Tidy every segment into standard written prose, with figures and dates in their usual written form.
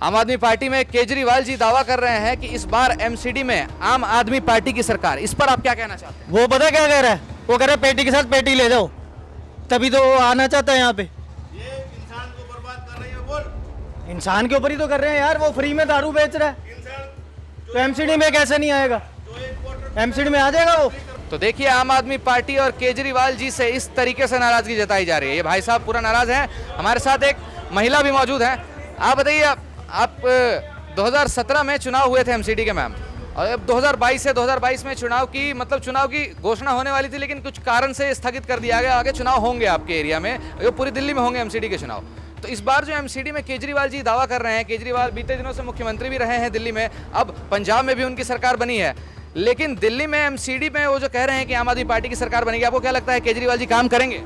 आम आदमी पार्टी में केजरीवाल जी दावा कर रहे हैं कि इस बार एमसीडी में आम आदमी पार्टी की सरकार। इस पर आप क्या कहना चाहते हैं? वो पता क्या कह रहा है? वो कह रहा है पेटी के साथ पेटी ले जाओ, तभी तो वो आना चाहता है यहाँ पे। ये इंसान को बर्बाद कर रही है। बोल, इंसान के ऊपर ही तो कर रहे हैं यार। वो फ्री में दारू बेच रहा है तो एमसीडी में कैसे नहीं आएगा? एमसीडी में आ जाएगा वो। तो देखिए, आम आदमी पार्टी और केजरीवाल जी से इस तरीके से नाराजगी जताई जा रही है। ये भाई साहब पूरा नाराज हैं। हमारे साथ एक महिला भी मौजूद है। आप बताइए, आप 2017 में चुनाव हुए थे एमसीडी के मैम, और अब 2022 में चुनाव की घोषणा होने वाली थी, लेकिन कुछ कारण से स्थगित कर दिया गया। आगे चुनाव होंगे आपके एरिया में, ये पूरी दिल्ली में होंगे एमसीडी के चुनाव। तो इस बार जो एमसीडी में केजरीवाल जी दावा कर रहे हैं, केजरीवाल बीते दिनों से मुख्यमंत्री भी रहे हैं दिल्ली में, अब पंजाब में भी उनकी सरकार बनी है, लेकिन दिल्ली में एमसीडी में वो जो कह रहे हैं कि आम आदमी पार्टी की सरकार बनेगी, आपको क्या लगता है केजरीवाल जी काम करेंगे?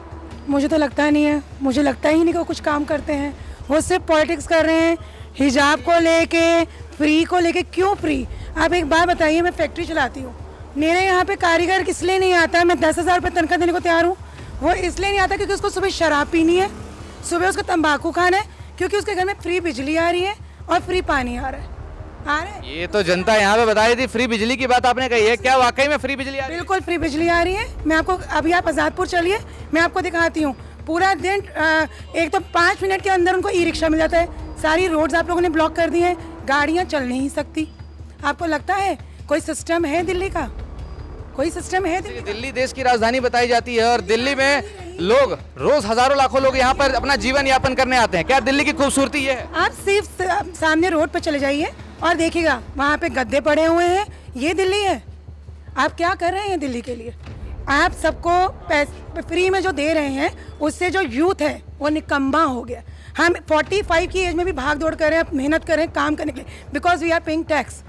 मुझे तो लगता नहीं है। मुझे लगता ही नहीं कि वो कुछ काम करते हैं। वो सिर्फ पॉलिटिक्स कर रहे हैं, हिजाब को लेके, फ्री को लेके। क्यों फ्री? आप एक बात बताइए, मैं फैक्ट्री चलाती हूँ, मेरे यहाँ पे कारीगर किस लिए नहीं आता? मैं 10,000 रुपये तनख्वाह देने को तैयार हूँ। वो इसलिए नहीं आता क्योंकि उसको सुबह शराब पीनी है, सुबह उसको तंबाकू खाना है, क्योंकि उसके घर में फ्री बिजली आ रही है और फ्री पानी आ रहा है। ये तो जनता यहाँ पे बता रही थी। फ्री बिजली की बात आपने कही है, क्या वाकई में फ्री बिजली आ रही है? बिल्कुल फ्री बिजली आ रही है। मैं आपको अभी, आप आज़ादपुर चलिए, मैं आपको दिखाती हूँ। पूरा दिन एक तो 5 मिनट के अंदर उनको ई रिक्शा मिल जाता है। सारी रोड्स आप लोगों ने ब्लॉक कर दी हैं, गाड़ियाँ चल नहीं सकती। आपको लगता है कोई सिस्टम है दिल्ली का? कोई सिस्टम है दिल्ली देश की राजधानी बताई जाती है, और दिल्ली में लोग रोज हजारों लाखों लोग यहाँ पर अपना जीवन यापन करने आते हैं। क्या दिल्ली की खूबसूरती ये है? आप सिर्फ सामने रोड पे चले जाइए और देखिएगा, वहाँ पे गद्दे पड़े हुए हैं। ये दिल्ली है? आप क्या कर रहे हैं दिल्ली के लिए? आप सबको पैसे फ्री में जो दे रहे हैं, उससे जो यूथ है वो निकम्मा हो गया। हम 45 की एज में भी भाग दौड़ कर रहे हैं, मेहनत कर रहे हैं काम करने के लिए, because we are paying tax,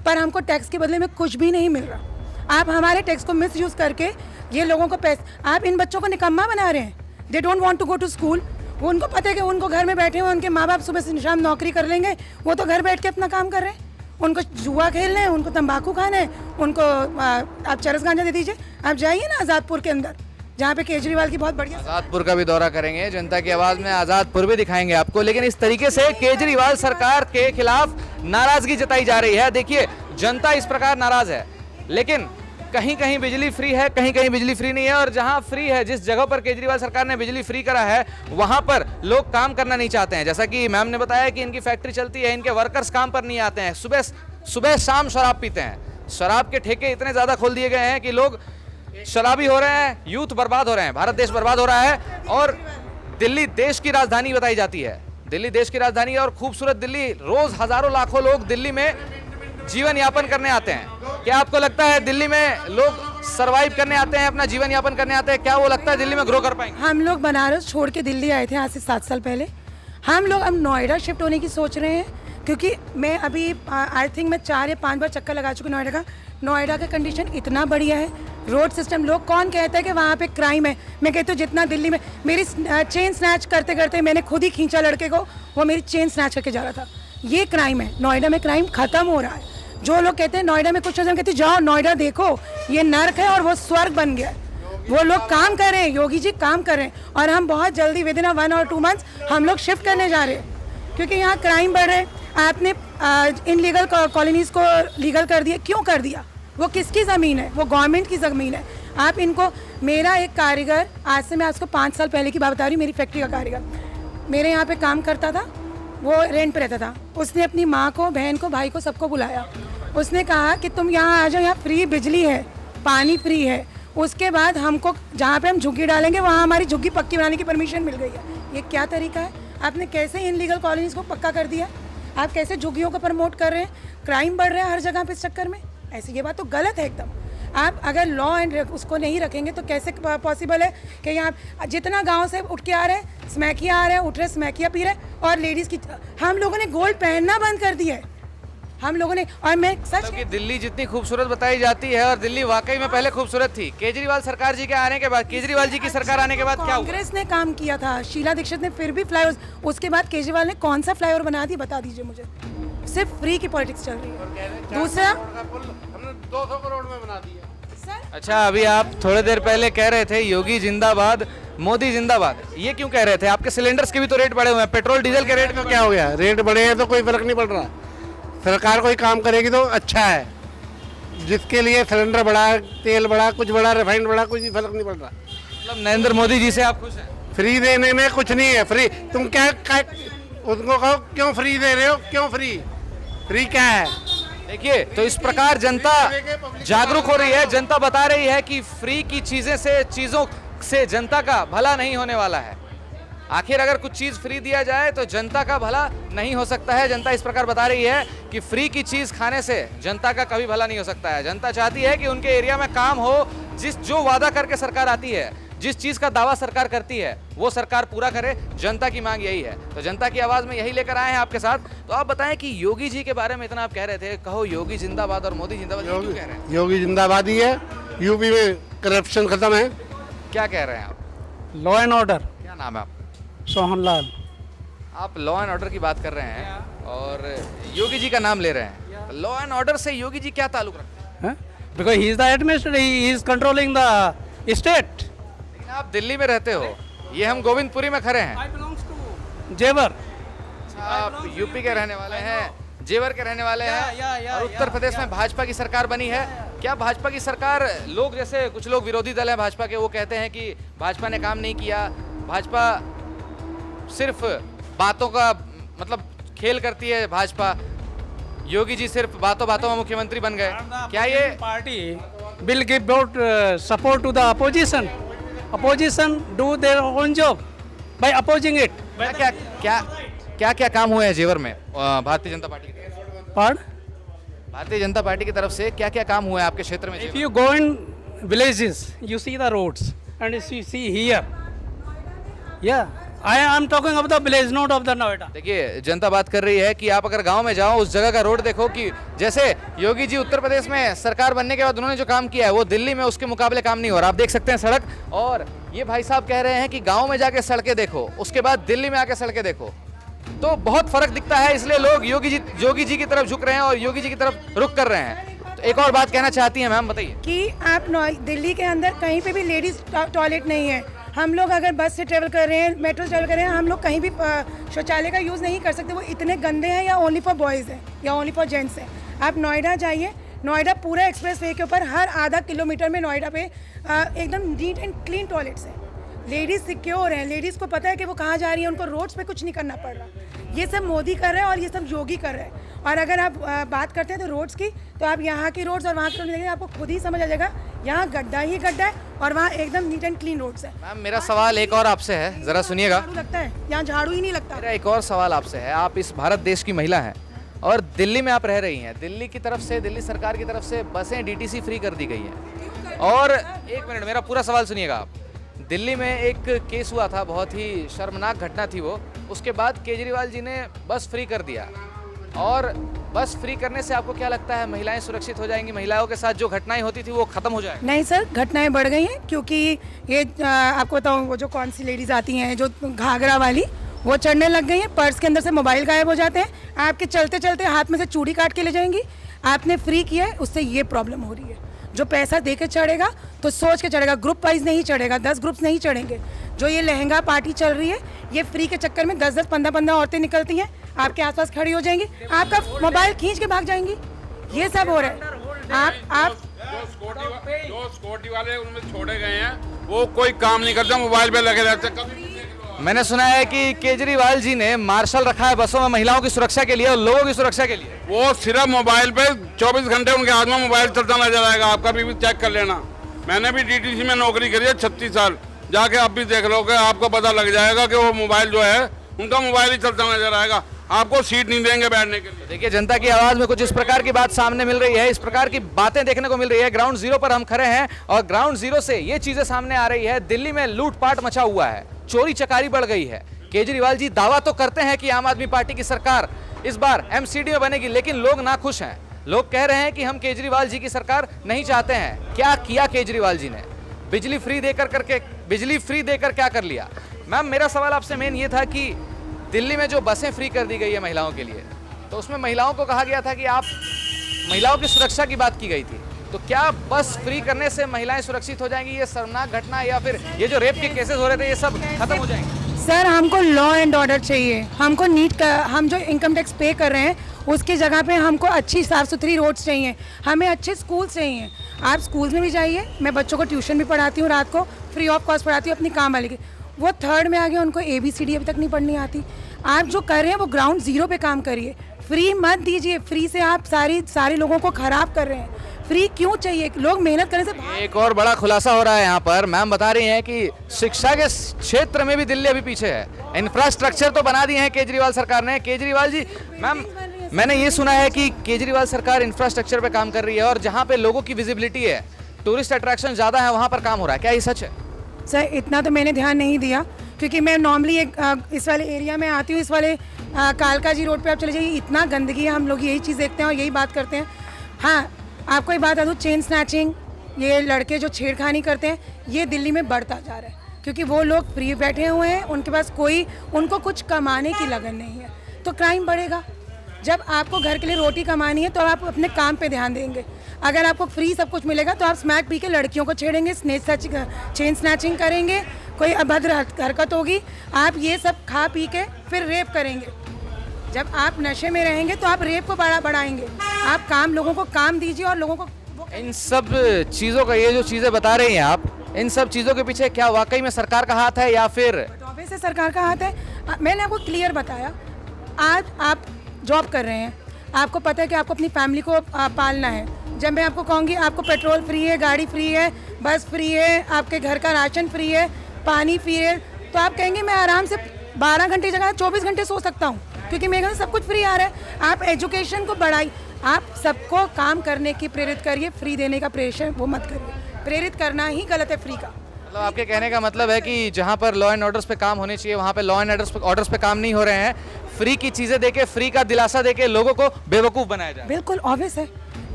पर हमको टैक्स के बदले में कुछ भी नहीं मिल रहा। आप हमारे टैक्स को मिस यूज़ करके ये लोगों को पैसे, आप इन बच्चों को निकम्मा बना रहे हैं। They don't want to go to school. उनको पता है कि उनको घर में बैठे हुए उनके माँ बाप सुबह से शाम नौकरी कर लेंगे, वो तो घर बैठ के अपना काम कर रहे हैं। उनको जुआ खेलना है, उनको तंबाकू खाना है, उनको आप चरस गांजा दे दीजिए। आप जाइए ना आज़ादपुर के अंदर, जहाँ पे केजरीवाल की बहुत बढ़िया। आज़ादपुर का भी दौरा करेंगे, जनता की आवाज़ में आज़ादपुर भी दिखाएंगे आपको। लेकिन इस तरीके से केजरीवाल सरकार के खिलाफ नाराजगी जताई जा रही है। देखिए, जनता इस प्रकार नाराज है, लेकिन कहीं कहीं बिजली फ्री है, कहीं कहीं बिजली फ्री नहीं है। और जहां फ्री है, जिस जगह पर केजरीवाल सरकार ने बिजली फ्री करा है, वहां पर लोग काम करना नहीं चाहते हैं। जैसा कि मैम ने बताया कि इनकी फैक्ट्री चलती है, इनके वर्कर्स काम पर नहीं आते हैं, सुबह शाम शराब पीते हैं। शराब के ठेके इतने ज़्यादा खोल दिए गए हैं कि लोग शराबी हो रहे हैं, यूथ बर्बाद हो रहे हैं, भारत देश बर्बाद हो रहा है। और दिल्ली देश की राजधानी बताई जाती है, दिल्ली देश की राजधानी है, और खूबसूरत दिल्ली, रोज हजारों लाखों लोग दिल्ली में जीवन यापन करने आते हैं। क्या आपको लगता है दिल्ली में लोग सरवाइव करने आते हैं, अपना जीवन यापन करने आते हैं? क्या वो लगता है दिल्ली में ग्रो कर पाएंगे? हम लोग बनारस छोड़ के दिल्ली आए थे आज से 7 साल पहले। हम लोग अब नोएडा शिफ्ट होने की सोच रहे हैं, क्योंकि मैं अभी आई थिंक मैं 4 या 5 बार चक्कर लगा चुकी नोएडा का। नोएडा का कंडीशन इतना बढ़िया है, रोड सिस्टम। लोग कौन कहता है कि वहाँ पे क्राइम है? मैं कहती हूँ जितना दिल्ली में, मेरी चेन स्नैच करते करते मैंने खुद ही खींचा लड़के को, वो मेरी चेन स्नैच करके जा रहा था। ये क्राइम है। नोएडा में क्राइम खत्म हो रहा है। जो लोग कहते हैं नोएडा में कुछ नहीं, कहते जाओ नोएडा देखो, ये नर्क है और वो स्वर्ग बन गया। वो लोग काम कर रहे हैं, योगी जी काम कर रहे हैं, और हम बहुत जल्दी विद इन 1 और 2 मंथ्स हम लोग शिफ्ट करने जा रहे हैं, क्योंकि यहाँ क्राइम बढ़ रहे हैं। आपने इनलीगल कॉलोनीज को लीगल कर दिया। क्यों कर दिया? वो किसकी ज़मीन है? वो गवर्नमेंट की ज़मीन है। आप इनको, मेरा एक कारीगर, आज से मैं आपको 5 साल पहले की बात बता रही हूँ, मेरी फैक्ट्री का कारीगर मेरे यहाँ पे काम करता था, वो रेंट पे रहता था। उसने अपनी माँ को, बहन को, भाई को, सबको बुलाया। उसने कहा कि तुम यहाँ आ जाओ, यहाँ फ्री बिजली है, पानी फ्री है। उसके बाद हमको जहाँ पे हम झुग्गी डालेंगे, वहाँ हमारी झुग्गी पक्की बनाने की परमिशन मिल गई है। ये क्या तरीका है? आपने कैसे इनलीगल कॉलोनीज को पक्का कर दिया? आप कैसे झुग्गियों को प्रमोट कर रहे हैं? क्राइम बढ़ रहा है हर जगह पे इस चक्कर में। ऐसी ये बात तो गलत है एकदम। आप अगर लॉ एंड उसको नहीं रखेंगे तो कैसे पॉसिबल है कि यहाँ जितना गांव से उठ के आ रहे हैं, स्मैकिया आ रहे हैं, उठ रहे स्मैकिया पी रहे हैं, और लेडीज़ की, हम लोगों ने गोल्ड पहनना बंद कर दिया है हम लोगों ने। और मैं सच कि दिल्ली जितनी खूबसूरत बताई जाती है, और दिल्ली वाकई में पहले खूबसूरत थी। केजरीवाल सरकार जी के आने के बाद, केजरीवाल जी की सरकार आने के बाद क्या हुआ? कांग्रेस ने काम किया था, शीला दीक्षित ने फिर भी फ्लाईओवर, उसके बाद केजरीवाल ने कौन सा फ्लाईओवर बना दिया? बता दीजिए मुझे। सिर्फ फ्री की पॉलिटिक्स चल रही है। दूसरा, हमने 200 करोड़ में बना दिया। अच्छा, अभी आप थोड़ी देर पहले कह रहे थे योगी जिंदाबाद, मोदी जिंदाबाद, ये क्यों कह रहे थे? आपके सिलेंडर्स के भी तो रेट बढ़े हुए हैं, पेट्रोल डीजल के रेट तो क्या हो गया, रेट बढ़े हैं तो कोई फर्क नहीं पड़ रहा। सरकार कोई काम करेगी तो अच्छा है, जिसके लिए सिलेंडर बढ़ा, तेल बढ़ा, कुछ बढ़ा, रिफाइंड बढ़ा, कुछ फर्क नहीं पड़ रहा। मतलब नरेंद्र मोदी जी से आप खुश हैं? फ्री देने में कुछ नहीं है। फ्री तुम क्या उनको कहो क्यों फ्री दे रहे हो, क्यों फ्री, फ्री क्या है? देखिए, तो इस प्रकार जनता जागरूक हो रही है, जनता बता रही है कि फ्री की चीजों से जनता का भला नहीं होने वाला है। आखिर अगर कुछ चीज फ्री दिया जाए तो जनता का भला नहीं हो सकता है। जनता इस प्रकार बता रही है कि फ्री की चीज खाने से जनता का कभी भला नहीं हो सकता है। जनता चाहती है कि उनके एरिया में काम हो, जो वादा करके सरकार आती है, जिस चीज का दावा सरकार करती है वो सरकार पूरा करे। जनता की मांग यही है, तो जनता की आवाज में यही लेकर आए हैं आपके साथ। तो आप बताएं कि योगी जी के बारे में इतना आप कह रहे थे, कहो योगी जिंदाबाद और मोदी जिंदाबाद, ये क्यों कह रहे हैं? योगी जिंदाबाद ही है, यूपी में करप्शन खत्म है। क्या कह रहे हैं आप? लॉ एंड ऑर्डर, क्या नाम है आपका? सोहनलाल। आप लॉ एंड ऑर्डर की बात कर रहे हैं और योगी जी का नाम ले रहे हैं। लॉ एंड ऑर्डर से योगी जी क्या ताल्लुक रखते हैं? Because he is the administrator, he is controlling the state. लेकिन आप दिल्ली में रहते हो, ये हम गोविंदपुरी में खड़े हैं। जेवर, आप यूपी के रहने वाले हैं, जेवर के रहने वाले हैं और उत्तर प्रदेश में भाजपा की सरकार बनी है। क्या भाजपा की सरकार, लोग जैसे कुछ लोग विरोधी दल हैं भाजपा के, वो कहते हैं कि भाजपा ने काम नहीं किया, भाजपा सिर्फ बातों का मतलब खेल करती है, भाजपा, योगी जी सिर्फ बातों बातों में मुख्यमंत्री बन गए। क्या ये party will give out support to the opposition? Opposition do their own job by opposing it. क्या काम हुए हैं जेवर में भारतीय जनता पार्टी की तरफ से? Pardon? भारतीय जनता पार्टी की तरफ से क्या क्या काम हुए हैं आपके क्षेत्र में? If you go in villages, you see the roads, and if you see here, yeah, I am talking of the village, not of the Noida. देखिए, जनता बात कर रही है कि आप अगर गांव में जाओ, उस जगह का रोड देखो कि जैसे योगी जी उत्तर प्रदेश में सरकार बनने के बाद उन्होंने जो काम किया है वो दिल्ली में उसके मुकाबले काम नहीं हो रहा। आप देख सकते हैं सड़क, और ये भाई साहब कह रहे हैं कि गांव में जाके सड़कें देखो, उसके बाद दिल्ली में आके सड़कें देखो, तो बहुत फर्क दिखता है। इसलिए लोग योगी जी की तरफ झुक रहे हैं और योगी जी की तरफ रुख कर रहे हैं। तो एक और बात कहना चाहती हैं मैम, बताइए। कि आप दिल्ली के अंदर कहीं पे भी लेडीज टॉयलेट नहीं है। हम लोग अगर बस से ट्रेवल कर रहे हैं, मेट्रो से ट्रेवल कर रहे हैं, हम लोग कहीं भी शौचालय का यूज़ नहीं कर सकते। वो इतने गंदे हैं, या ओनली फॉर बॉयज़ हैं या ओनली फॉर जेंट्स हैं। आप नोएडा जाइए, नोएडा पूरा एक्सप्रेस वे के ऊपर हर आधा किलोमीटर में नोएडा पे एकदम नीट एंड क्लीन टॉयलेट्स हैं। लेडीज़ सिक्योर हैं, लेडीज़ को पता है कि वो कहाँ जा रही है, उनको रोड्स पे कुछ नहीं करना पड़ रहा। ये सब मोदी कर रहे हैं और ये सब योगी कर रहे हैं। और अगर आप बात करते हैं तो रोड्स की, तो आप यहाँ की रोड्स और वहाँ की रोड्स देखेंगे, आपको खुद ही समझ आ जाएगा, यहाँ गड्ढा ही गड्ढा है और वहाँ एकदम नीट एंड क्लीन रोड्स है। मैम, मेरा सवाल एक और आपसे है, जरा सुनिएगा। झाड़ू लगता है, यहाँ झाड़ू ही नहीं लगता। मेरा एक और सवाल आपसे है, आप इस भारत देश की महिला हैं और दिल्ली में आप रह रही हैं। दिल्ली की तरफ से, दिल्ली सरकार की तरफ से बसें डीटीसी फ्री कर दी गई हैं। और एक मिनट, मेरा पूरा सवाल सुनिएगा आप। दिल्ली में एक केस हुआ था, बहुत ही शर्मनाक घटना थी वो, उसके बाद केजरीवाल जी ने बस फ्री कर दिया। और बस फ्री करने से आपको क्या लगता है, महिलाएं सुरक्षित हो जाएंगी? महिलाओं के साथ जो घटनाएं होती थी वो खत्म हो जाएगी? नहीं सर, घटनाएं बढ़ गई हैं, क्योंकि ये आपको बताऊँ, वो जो कौन सी लेडीज़ आती हैं जो घाघरा वाली, वो चढ़ने लग गई हैं, पर्स के अंदर से मोबाइल गायब हो जाते हैं, आपके चलते चलते हाथ में से चूड़ी काट के ले जाएंगी। आपने फ्री किया है, उससे ये प्रॉब्लम हो रही है। जो पैसा दे के चढ़ेगा तो सोच के चढ़ेगा, ग्रुप वाइज नहीं चढ़ेगा, 10 ग्रुप्स नहीं चढ़ेंगे। जो ये लहंगा पार्टी चल रही है, ये फ्री के चक्कर में 10-10, 15-15 औरतें निकलती हैं, आपके आसपास खड़ी हो जाएंगी, आपका मोबाइल खींच के भाग जाएंगी। ये सब हो रहा है। आप जो सिक्योरिटी वाले उनमें छोड़े गए हैं, वो कोई काम नहीं करते, मोबाइल पे लगे रहते। कभी मैंने सुना है कि केजरीवाल जी ने मार्शल रखा है बसों में महिलाओं की सुरक्षा के लिए और लोगों की सुरक्षा के लिए। वो सिर्फ मोबाइल पे 24 घंटे उनके हाथ में मोबाइल चलता नजर आएगा। आप कभी भी चेक कर लेना। मैंने भी डीटीसी में नौकरी करी है 36 साल, जाके आप भी देख लोगे, आपको पता लग जाएगा कि वो मोबाइल जो है उनका मोबाइल ही चलता नजर आएगा। आपको सीट नहीं देंगे बैठने के लिए। देखिए, जनता की आवाज में कुछ इस प्रकार की बात सामने मिल रही है, इस प्रकार की बातें देखने को मिल रही है। ग्राउंड जीरो पर हम खड़े हैं और ग्राउंड जीरो से ये चीजें सामने आ रही है। दिल्ली में लूटपाट मचा हुआ है, चोरी चकारी बढ़ गई है। केजरीवाल जी दावा तो करते हैं कि आम आदमी पार्टी की सरकार इस बार एमसीडी में बनेगी, लेकिन लोग नाखुश हैं। लोग कह रहे हैं कि हम केजरीवाल जी की सरकार नहीं चाहते हैं। क्या किया केजरीवाल जी ने? बिजली फ्री देकर क्या कर लिया? मैम, मेरा सवाल आपसे मेन ये था कि दिल्ली में जो बसें फ्री कर दी गई है महिलाओं के लिए, तो उसमें महिलाओं को कहा गया था कि आप, महिलाओं की सुरक्षा की बात की गई थी, तो क्या बस फ्री करने से महिलाएं सुरक्षित हो जाएंगी, ये शर्मनाक घटना, या फिर ये जो रेप के केसेस हो रहे थे ये सब खत्म हो जाएंगे? सर हमको लॉ एंड ऑर्डर चाहिए, हमको हम जो इनकम टैक्स पे कर रहे हैं उसकी जगह पे हमको अच्छी साफ़ सुथरी रोड्स चाहिए, हमें अच्छे स्कूल चाहिए। आप स्कूल्स में भी जाइए, मैं बच्चों को ट्यूशन भी पढ़ाती हूँ, रात को फ्री ऑफ कॉस्ट पढ़ाती हूँ अपनी काम वाले की। वो 3rd में आ गए, उनको ABCD अभी तक नहीं पढ़नी आती। आप जो कर रहे हैं वो ग्राउंड ज़ीरो पे काम करिए, फ्री मत दीजिए। फ्री से आप सारे लोगों को ख़राब कर रहे हैं। फ्री क्यों चाहिए? लोग मेहनत करने से एक और बड़ा खुलासा हो रहा है यहाँ पर। मैम बता रही हैं कि शिक्षा के क्षेत्र में भी दिल्ली अभी पीछे है। इंफ्रास्ट्रक्चर तो बना दिए हैं केजरीवाल सरकार ने। केजरीवाल जी, मैम मैंने ये सुना है कि केजरीवाल सरकार इंफ्रास्ट्रक्चर पे काम कर रही है और जहाँ पे लोगों की विजिबिलिटी है, टूरिस्ट अट्रैक्शन ज़्यादा है, वहाँ पर काम हो रहा है। क्या ये सच है? सर इतना तो मैंने ध्यान नहीं दिया, क्योंकि मैं नॉर्मली इस वाले एरिया में आती हूँ। इस वाले कालका जी रोड पे आप चले जाइए, इतना गंदगी है, हम लोग यही चीज़ देखते हैं और यही बात करते हैं। हाँ, आपको एक बात बता दूँ, चेन स्नैचिंग, ये लड़के जो छेड़खानी करते हैं, ये दिल्ली में बढ़ता जा रहा है, क्योंकि वो लोग फ्री बैठे हुए हैं, उनके पास उनको कुछ कमाने की लगन नहीं है, तो क्राइम बढ़ेगा। जब आपको घर के लिए रोटी कमानी है तो आप अपने काम पे ध्यान देंगे। अगर आपको फ्री सब कुछ मिलेगा तो आप स्मैक पी के लड़कियों को छेड़ेंगे, चेन स्नैचिंग करेंगे, कोई अभद्र हरकत होगी, आप ये सब खा पी के फिर रेप करेंगे। जब आप नशे में रहेंगे तो आप रेप को बढ़ाएंगे। आप लोगों को काम दीजिए और लोगों को इन सब चीज़ों का, ये जो चीज़ें बता रही हैं आप, इन सब चीज़ों के पीछे क्या वाकई में सरकार का हाथ है या फिर? ऑब्वियसली सरकार का हाथ है। मैंने आपको क्लियर बताया, आज आप जॉब कर रहे हैं, आपको पता है कि आपको अपनी फैमिली को पालना है। जब मैं आपको कहूँगी आपको पेट्रोल फ्री है, गाड़ी फ्री है, बस फ्री है, आपके घर का राशन फ्री है, पानी फ्री है, तो आप कहेंगे मैं आराम से 12 घंटे जगह 24 घंटे सो सकता हूँ, क्योंकि मेरे घर सब कुछ फ्री आ रहा है। आप एजुकेशन को बढ़ाइए, आप सबको काम करने की प्रेरित करिए, फ्री देने का प्रेशर वो मत करिए। प्रेरित करना ही गलत है फ्री का। मतलब आपके कहने का मतलब है कि जहाँ पर लॉ एंड ऑर्डर्स पे काम होने चाहिए वहाँ पे लॉ एंड ऑर्डर्स पे काम नहीं हो रहे हैं। फ्री की चीज़ें देके, फ्री का दिलासा देके लोगों को बेवकूफ़ बनाया जाए। बिल्कुल ऑब्वियस है।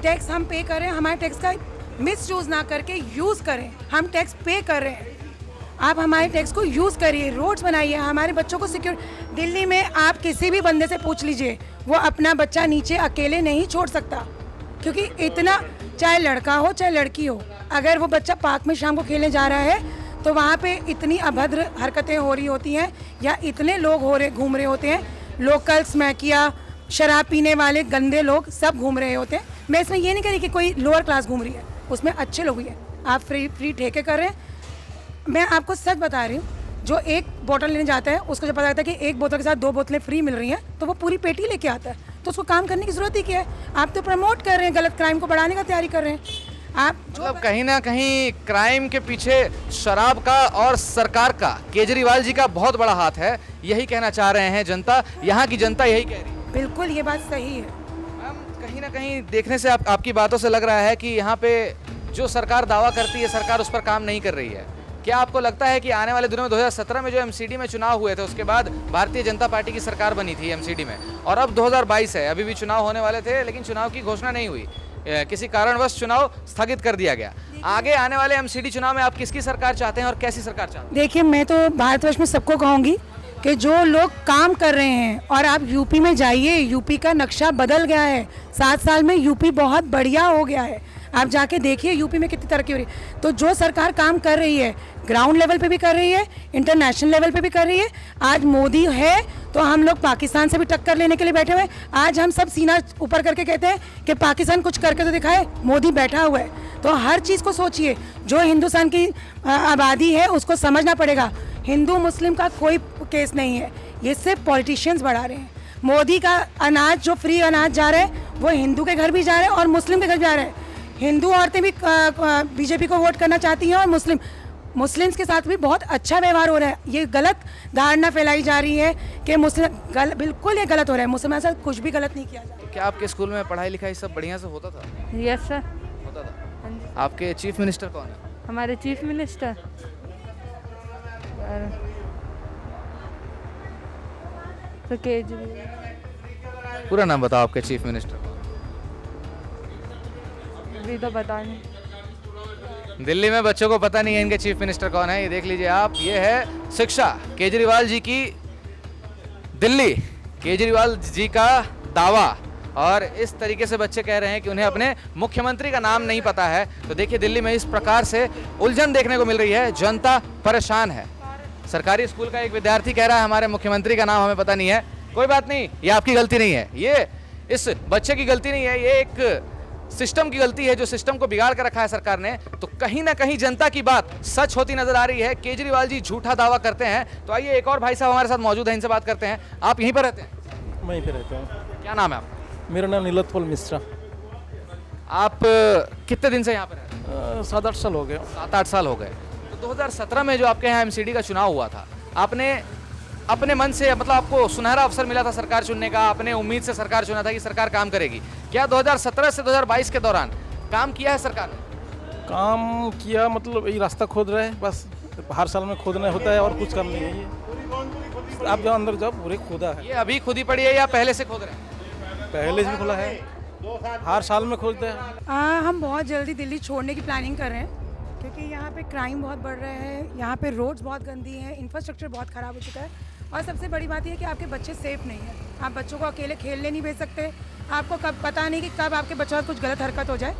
टैक्स हम पे कर रहे हैं, हमारे टैक्स का मिस यूज़ ना करके यूज़ करें। हम टैक्स पे कर रहे हैं, आप हमारे टैक्स को यूज़ करिए, रोड्स बनाइए, हमारे बच्चों को सिक्योर। दिल्ली में आप किसी भी बंदे से पूछ लीजिए, वो अपना बच्चा नीचे अकेले नहीं छोड़ सकता, क्योंकि इतना, चाहे लड़का हो चाहे लड़की हो, अगर वो बच्चा पार्क में शाम को खेलने जा रहा है तो वहाँ पे इतनी अभद्र हरकतें हो रही होती हैं, या इतने लोग घूम रहे होते हैं, लोकल्स, मैकिया, शराब पीने वाले गंदे लोग सब घूम रहे होते हैं। मैं इसमें ये नहीं कह रही कि कोई लोअर क्लास घूम रही है, उसमें अच्छे लोग भी हैं। आप फ्री ठेके कर रहे हैं। मैं आपको सच बता रही हूँ, जो एक बोतल लेने जाता है उसको जब पता लगता है कि एक बोतल के साथ 2 बोतलें फ्री मिल रही हैं, तो वो पूरी पेटी लेके आता है, तो उसको काम करने की ज़रूरत ही क्या है? आप तो प्रमोट कर रहे हैं, गलत क्राइम को बढ़ाने का तैयारी कर रहे हैं आप। मतलब कहीं ना कहीं क्राइम के पीछे शराब का और सरकार का, केजरीवाल जी का बहुत बड़ा हाथ है, यही कहना चाह रहे हैं जनता, यहाँ की जनता यही कह रही है। बिल्कुल ये बात सही है। मैम कहीं ना कहीं देखने से आपकी बातों से लग रहा है कि यहाँ पे जो सरकार दावा करती है सरकार उस पर काम नहीं कर रही है। क्या आपको लगता है कि आने वाले दिनों में 2017 में जो MCD में चुनाव हुए थे, उसके बाद भारतीय जनता पार्टी की सरकार बनी थी MCD में, और अब 2022 है, अभी भी चुनाव होने वाले थे लेकिन चुनाव की घोषणा नहीं हुई, किसी कारणवश चुनाव स्थगित कर दिया गया। आगे आने वाले MCD चुनाव में आप किसकी सरकार चाहते हैं और कैसी सरकार चाहते हैं? देखिए, मैं तो भारतवर्ष में सबको कहूँगी कि जो लोग काम कर रहे हैं, और आप यूपी में जाइए, यूपी का नक्शा बदल गया है। 7 साल में यूपी बहुत बढ़िया हो गया है। आप जाके देखिए यूपी में कितनी तरक्की हो रही है। तो जो सरकार काम कर रही है, ग्राउंड लेवल पे भी कर रही है, इंटरनेशनल लेवल पे भी कर रही है। आज मोदी है तो हम लोग पाकिस्तान से भी टक्कर लेने के लिए बैठे हुए हैं। आज हम सब सीना ऊपर करके कहते हैं कि पाकिस्तान कुछ करके तो दिखाए, मोदी बैठा हुआ है। तो हर चीज़ को सोचिए, जो हिंदुस्तान की आबादी है उसको समझना पड़ेगा, हिंदू मुस्लिम का कोई केस नहीं है, ये सिर्फ पॉलिटिशियंस बढ़ा रहे हैं। मोदी का अनाज, जो फ्री अनाज जा रहा है, वो हिंदू के घर भी जा रहा है और मुस्लिम के घर जा रहा है। हिंदू औरतें भी बीजेपी को वोट करना चाहती हैं, और मुस्लिम्स के साथ भी बहुत अच्छा व्यवहार हो रहा है। ये गलत धारणा फैलाई जा रही है कि बिल्कुल ये गलत हो रहा है। मुसलमान से कुछ भी गलत नहीं किया जा रहा। क्या आपके स्कूल में पढ़ाई लिखाई सब बढ़िया से होता था? Yes sir. होता था। आपके चीफ मिनिस्टर कौन है? हमारे चीफ मिनिस्टर तो केजरीवाल। पूरा नाम बताओ आपके चीफ मिनिस्टर। अभी तो पता नहीं। दिल्ली में बच्चों को पता नहीं है इनके चीफ मिनिस्टर कौन है। ये देख लीजिए आप, ये है शिक्षा, केजरीवाल जी की दिल्ली, केजरीवाल जी का दावा और इस तरीके से बच्चे कह रहे हैं कि उन्हें अपने मुख्यमंत्री का नाम नहीं पता है। तो देखिए दिल्ली में इस प्रकार से उलझन देखने को मिल रही है, जनता परेशान है। सरकारी स्कूल का एक विद्यार्थी कह रहा है हमारे मुख्यमंत्री का नाम हमें पता नहीं है। कोई बात नहीं, ये आपकी गलती नहीं है, ये इस बच्चे की गलती नहीं है, ये एक सिस्टम की गलती है जो सिस्टम को बिगाड़ कर रखा है सरकार ने। तो कहीं ना कहीं जनता की बात सच होती नजर आ रही है। केजरीवाल जी झूठा दावा करते हैं। तो आइए एक और भाई साहब हमारे साथ मौजूद हैं, इनसे बात करते हैं। आप यहीं पर रहते हैं? वहीं पे रहता हूँ। क्या नाम है आपका? मेरा नाम नीलोत्पल मिश्रा। आप कितने दिन से यहाँ पर रहते हैं? 7-8 साल हो गए। 7-8 साल हो गए। तो 2017 में जो आपके यहाँ एमसीडी का चुनाव हुआ था, आपने अपने मन से, मतलब आपको सुनहरा अवसर मिला था सरकार चुनने का, अपने उम्मीद से सरकार चुना था कि सरकार काम करेगी। क्या 2017 से 2022 के दौरान काम किया है सरकार ने? काम किया मतलब यही रास्ता खोद रहे हैं, बस हर साल में खोदना होता है और कुछ काम नहीं है। ये आप जो अंदर जाओ पूरे खोदा है। ये अभी खुदी पड़ी है या पहले से खोद रहे हैं? पहले से भी खुला है, हर साल में खोदते हैं। हम बहुत जल्दी दिल्ली छोड़ने की प्लानिंग कर रहे हैं क्योंकि यहाँ पे क्राइम बहुत बढ़ रहा है, यहाँ पे रोड्स बहुत गंदी हैं, इंफ्रास्ट्रक्चर बहुत ख़राब हो चुका है और सबसे बड़ी बात यह है कि आपके बच्चे सेफ़ नहीं हैं। आप बच्चों को अकेले खेलने नहीं भेज सकते, आपको कब पता नहीं कि कब आपके बच्चों का कुछ गलत हरकत हो जाए।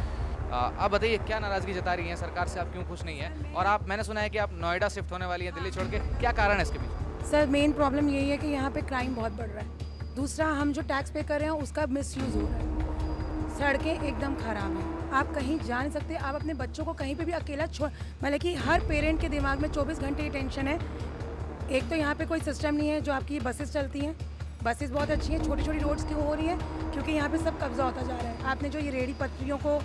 आप बताइए क्या नाराज़गी जता रही हैं सरकार से, आप क्यों खुश नहीं हैं? और आप, मैंने सुना है कि आप नोएडा शिफ्ट होने वाली हैं दिल्ली छोड़ के, क्या कारण है इसके पीछे? सर मेन प्रॉब्लम यही है कि यहाँ पे क्राइम बहुत बढ़ रहा है। दूसरा, हम जो टैक्स पे कर रहे हैं उसका मिसयूज़ हो रहा है। सड़कें एकदम ख़राब हैं, आप कहीं जा नहीं सकते, आप अपने बच्चों को कहीं पे भी अकेला छोड़, मतलब कि हर पेरेंट के दिमाग में 24 घंटे की टेंशन है। एक तो यहाँ पे कोई सिस्टम नहीं है, जो आपकी बसेस चलती हैं, बसेस बहुत अच्छी हैं, छोटी छोटी रोड्स क्यों हो रही हैं? क्योंकि यहाँ पे सब कब्जा होता जा रहा है। आपने जो ये रेहड़ी पटरियों को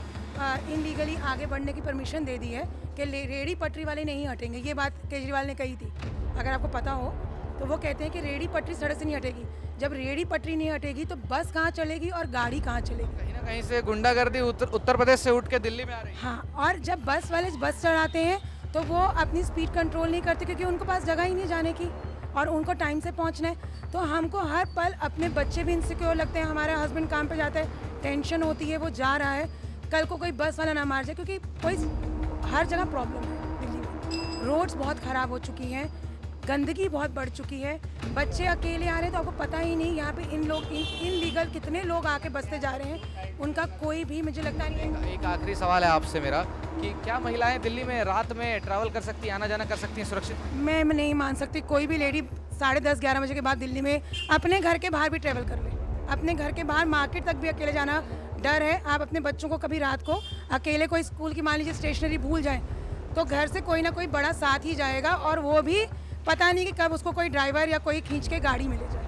इनलीगली आगे बढ़ने की परमिशन दे दी है कि रेहड़ी पटरी वाले नहीं हटेंगे, ये बात केजरीवाल ने कही थी, अगर आपको पता हो तो। वो कहते हैं कि रेहड़ी पटरी सड़क से नहीं हटेगी। जब रेहड़ी पटरी नहीं हटेगी तो बस कहाँ चलेगी और गाड़ी कहाँ चलेगी? कहीं ना कहीं से गुंडागर्दी उत्तर प्रदेश से उठ के दिल्ली में आ रही है। हाँ, और जब बस वाले बस चढ़ाते हैं तो वो अपनी स्पीड कंट्रोल नहीं करते क्योंकि उनको पास जगह ही नहीं जाने की और उनको टाइम से पहुंचना है। तो हमको हर पल अपने बच्चे भी इनसिक्योर लगते हैं, हमारे हस्बैंड काम पे जाते हैं, टेंशन होती है, वो जा रहा है, कल को कोई बस वाला ना मार जाए, क्योंकि कोई हर जगह प्रॉब्लम है दिल्ली में। रोड्स बहुत ख़राब हो चुकी हैं, गंदगी बहुत बढ़ चुकी है, बच्चे अकेले आ रहे हैं तो आपको पता ही नहीं यहाँ पे इनलीगल कितने लोग आके बसते जा रहे हैं, उनका कोई भी मुझे लगता नहीं है। एक आखिरी सवाल है आपसे मेरा कि क्या महिलाएं दिल्ली में रात में ट्रैवल कर सकती हैं, आना जाना कर सकती हैं सुरक्षित? मैं नहीं मान सकती कोई भी लेडी 10:30-11 बजे के बाद दिल्ली में अपने घर के बाहर भी ट्रैवल कर ले। अपने घर के बाहर मार्केट तक भी अकेले जाना डर है। आप अपने बच्चों को कभी रात को अकेले कोई स्कूल की मान लीजिए स्टेशनरी भूल जाएं तो घर से कोई ना कोई बड़ा साथ ही जाएगा और वो भी पता नहीं कि कब उसको कोई ड्राइवर या कोई खींच के गाड़ी मिले जाए।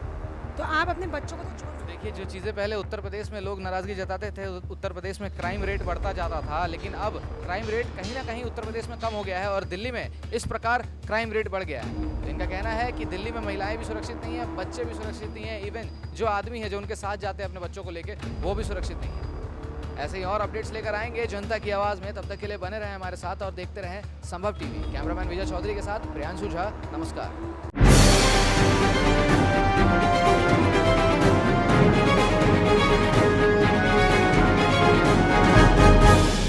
तो आप अपने बच्चों को तो छोड़। देखिए जो चीज़ें पहले उत्तर प्रदेश में लोग नाराज़गी जताते थे, उत्तर प्रदेश में क्राइम रेट बढ़ता जाता था, लेकिन अब क्राइम रेट कहीं ना कहीं उत्तर प्रदेश में कम हो गया है और दिल्ली में इस प्रकार क्राइम रेट बढ़ गया है। इनका कहना है कि दिल्ली में महिलाएं भी सुरक्षित नहीं है, बच्चे भी सुरक्षित नहीं है, इवन जो आदमी है जो उनके साथ जाते हैं अपने बच्चों को लेकर वो भी सुरक्षित नहीं है। ऐसे ही और अपडेट्स लेकर आएंगे जनता की आवाज़ में, तब तक के लिए बने रहें हमारे साथ और देखते रहें संभव टीवी। कैमरामैन विजय चौधरी के साथ प्रियांशु झा, नमस्कार।